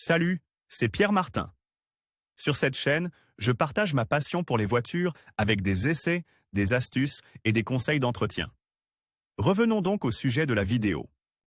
Salut, c'est Pierre Martin. Sur cette chaîne, je partage ma passion pour les voitures avec des essais, des astuces et des conseils d'entretien. Revenons donc au sujet de la vidéo.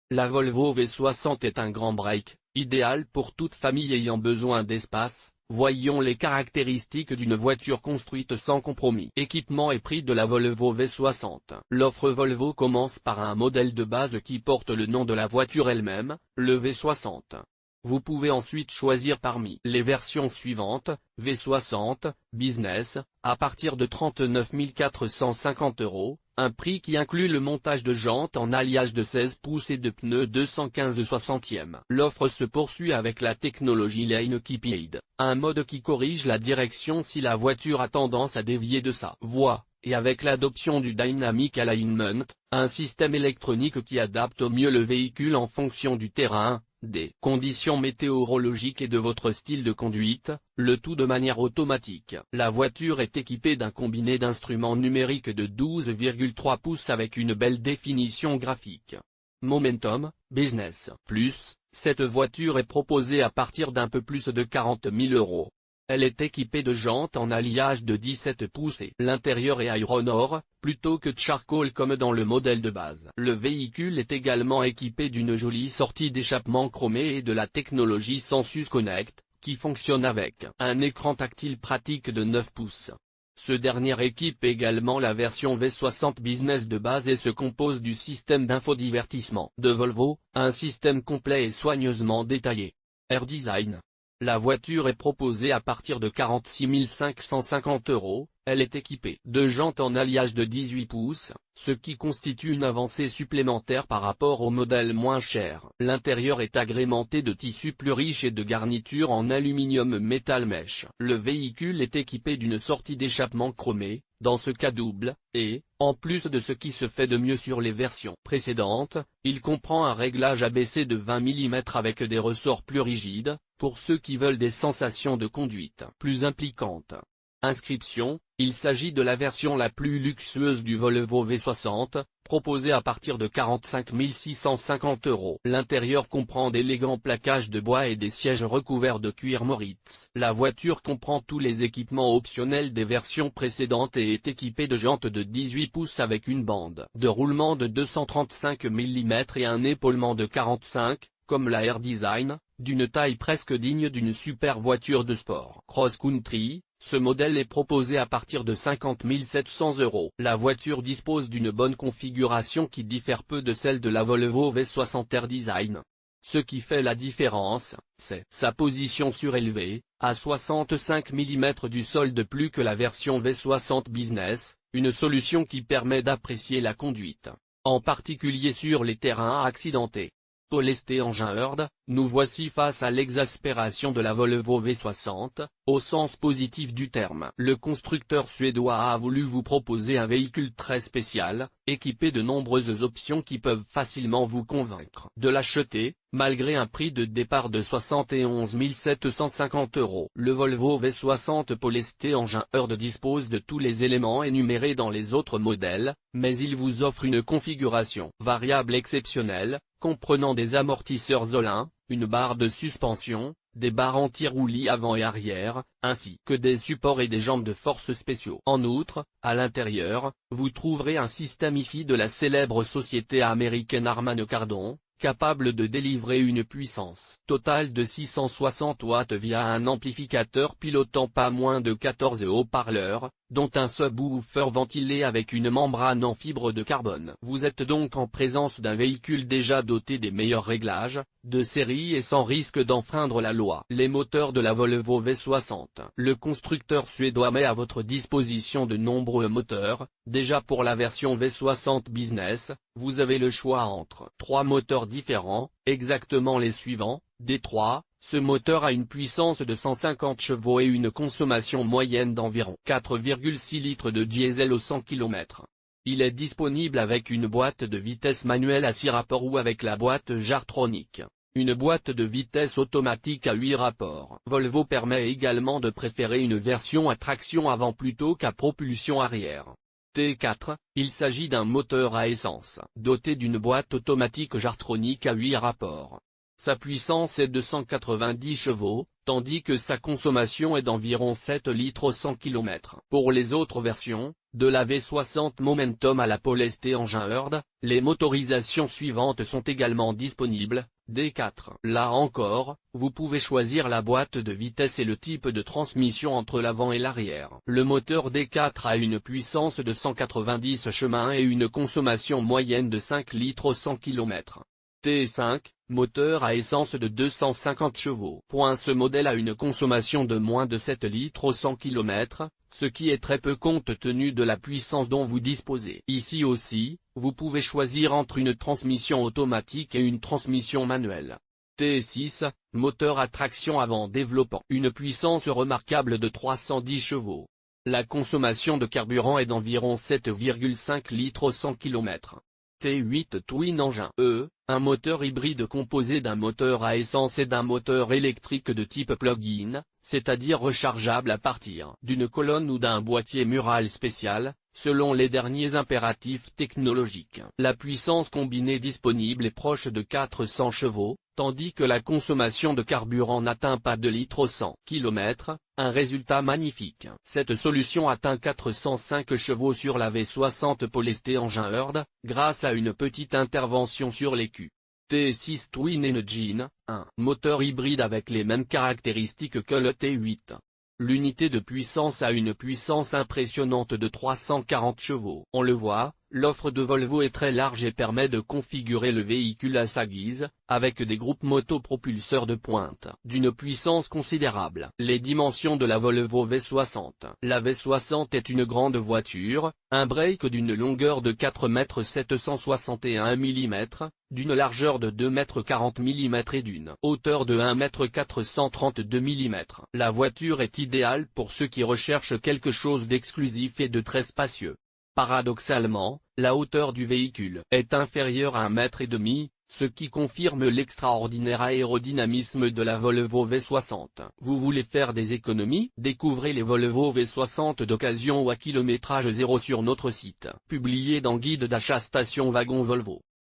La Volvo V60 est un grand break, idéal pour toute famille ayant besoin d'espace. Voyons les caractéristiques d'une voiture construite sans compromis. Équipement et prix de la Volvo V60. L'offre Volvo commence par un modèle de base qui porte le nom de la voiture elle-même, le V60. Vous pouvez ensuite choisir parmi les versions suivantes, V60, Business, à partir de 39 450 €, un prix qui inclut le montage de jantes en alliage de 16 pouces et de pneus 215/60. L'offre se poursuit avec la technologie Lane Keep Aid, un mode qui corrige la direction si la voiture a tendance à dévier de sa voie, et avec l'adoption du Dynamic Alignment, un système électronique qui adapte au mieux le véhicule en fonction du terrain, des conditions météorologiques et de votre style de conduite, le tout de manière automatique. La voiture est équipée d'un combiné d'instruments numériques de 12,3 pouces avec une belle définition graphique. Momentum, Business Plus, cette voiture est proposée à partir d'un peu plus de 40 000 €. Elle est équipée de jantes en alliage de 17 pouces et l'intérieur est Iron Ore, plutôt que charcoal comme dans le modèle de base. Le véhicule est également équipé d'une jolie sortie d'échappement chromée et de la technologie Sensus Connect, qui fonctionne avec un écran tactile pratique de 9 pouces. Ce dernier équipe également la version V60 Business de base et se compose du système d'infodivertissement de Volvo, un système complet et soigneusement détaillé. Air Design. La voiture est proposée à partir de 46 550 €, elle est équipée de jantes en alliage de 18 pouces, ce qui constitue une avancée supplémentaire par rapport au modèle moins cher. L'intérieur est agrémenté de tissus plus riches et de garnitures en aluminium métal mèche. Le véhicule est équipé d'une sortie d'échappement chromée, dans ce cas double, et, en plus de ce qui se fait de mieux sur les versions précédentes, il comprend un réglage abaissé de 20 mm avec des ressorts plus rigides, pour ceux qui veulent des sensations de conduite plus impliquantes. Inscription, il s'agit de la version la plus luxueuse du Volvo V60, proposée à partir de 45 650 €. L'intérieur comprend d'élégants plaquages de bois et des sièges recouverts de cuir Moritz. La voiture comprend tous les équipements optionnels des versions précédentes et est équipée de jantes de 18 pouces avec une bande de roulement de 235 mm et un épaulement de 45, comme la Air Design, d'une taille presque digne d'une super voiture de sport. Cross-country, ce modèle est proposé à partir de 50 700 €. La voiture dispose d'une bonne configuration qui diffère peu de celle de la Volvo V60 Air Design. Ce qui fait la différence, c'est sa position surélevée, à 65 mm du sol de plus que la version V60 Business, une solution qui permet d'apprécier la conduite, en particulier sur les terrains accidentés. Paul Engin Heard, nous voici face à l'exaspération de la Volvo V60, au sens positif du terme. Le constructeur suédois a voulu vous proposer un véhicule très spécial, équipé de nombreuses options qui peuvent facilement vous convaincre de l'acheter, malgré un prix de départ de 71 750 €. Le Volvo V60 Paul Engin Heard dispose de tous les éléments énumérés dans les autres modèles, mais il vous offre une configuration variable exceptionnelle, comprenant des amortisseurs Zollin, une barre de suspension, des barres anti-roulis avant et arrière, ainsi que des supports et des jambes de force spéciaux. En outre, à l'intérieur, vous trouverez un système IFI de la célèbre société américaine Harman Kardon, capable de délivrer une puissance totale de 660 watts via un amplificateur pilotant pas moins de 14 haut-parleurs, dont un subwoofer ventilé avec une membrane en fibre de carbone. Vous êtes donc en présence d'un véhicule déjà doté des meilleurs réglages, de série et sans risque d'enfreindre la loi. Les moteurs de la Volvo V60. Le constructeur suédois met à votre disposition de nombreux moteurs. Déjà pour la version V60 Business, vous avez le choix entre 3 moteurs différents, exactement les suivants. D3, ce moteur a une puissance de 150 chevaux et une consommation moyenne d'environ 4,6 litres de diesel au 100 km. Il est disponible avec une boîte de vitesse manuelle à 6 rapports ou avec la boîte Jartronic, une boîte de vitesse automatique à 8 rapports. Volvo permet également de préférer une version à traction avant plutôt qu'à propulsion arrière. T4, il s'agit d'un moteur à essence, doté d'une boîte automatique Jartronic à 8 rapports. Sa puissance est de 190 chevaux, tandis que sa consommation est d'environ 7 litres au 100 km. Pour les autres versions, de la V60 Momentum à la Polestar engin Hurd, les motorisations suivantes sont également disponibles. D4. Là encore, vous pouvez choisir la boîte de vitesse et le type de transmission entre l'avant et l'arrière. Le moteur D4 a une puissance de 190 chemins et une consommation moyenne de 5 litres au 100 km. T5, moteur à essence de 250 chevaux. Ce modèle a une consommation de moins de 7 litres au 100 km, ce qui est très peu compte tenu de la puissance dont vous disposez. Ici aussi, vous pouvez choisir entre une transmission automatique et une transmission manuelle. T6, moteur à traction avant développant. Une puissance remarquable de 310 chevaux. La consommation de carburant est d'environ 7,5 litres au 100 km. T8 Twin Engine un moteur hybride composé d'un moteur à essence et d'un moteur électrique de type plug-in, c'est-à-dire rechargeable à partir d'une colonne ou d'un boîtier mural spécial, selon les derniers impératifs technologiques. La puissance combinée disponible est proche de 400 chevaux, tandis que la consommation de carburant n'atteint pas 2 litres au 100 km, un résultat magnifique. Cette solution atteint 405 chevaux sur la V60 Polestar engin Hurd, grâce à une petite intervention sur l'écu. T6 Twin Engine, un moteur hybride avec les mêmes caractéristiques que le T8. L'unité de puissance a une puissance impressionnante de 340 chevaux. On le voit, l'offre de Volvo est très large et permet de configurer le véhicule à sa guise, avec des groupes motopropulseurs de pointe, d'une puissance considérable. Les dimensions de la Volvo V60. La V60 est une grande voiture, un break d'une longueur de 4,761 mm, d'une largeur de 2,40 mm et d'une hauteur de 1,432 mm. La voiture est idéale pour ceux qui recherchent quelque chose d'exclusif et de très spacieux. Paradoxalement, la hauteur du véhicule est inférieure à 1,5 m, ce qui confirme l'extraordinaire aérodynamisme de la Volvo V60. Vous voulez faire des économies? Découvrez les Volvo V60 d'occasion ou à kilométrage zéro sur notre site, publié dans Guide d'achat Station Wagon Volvo.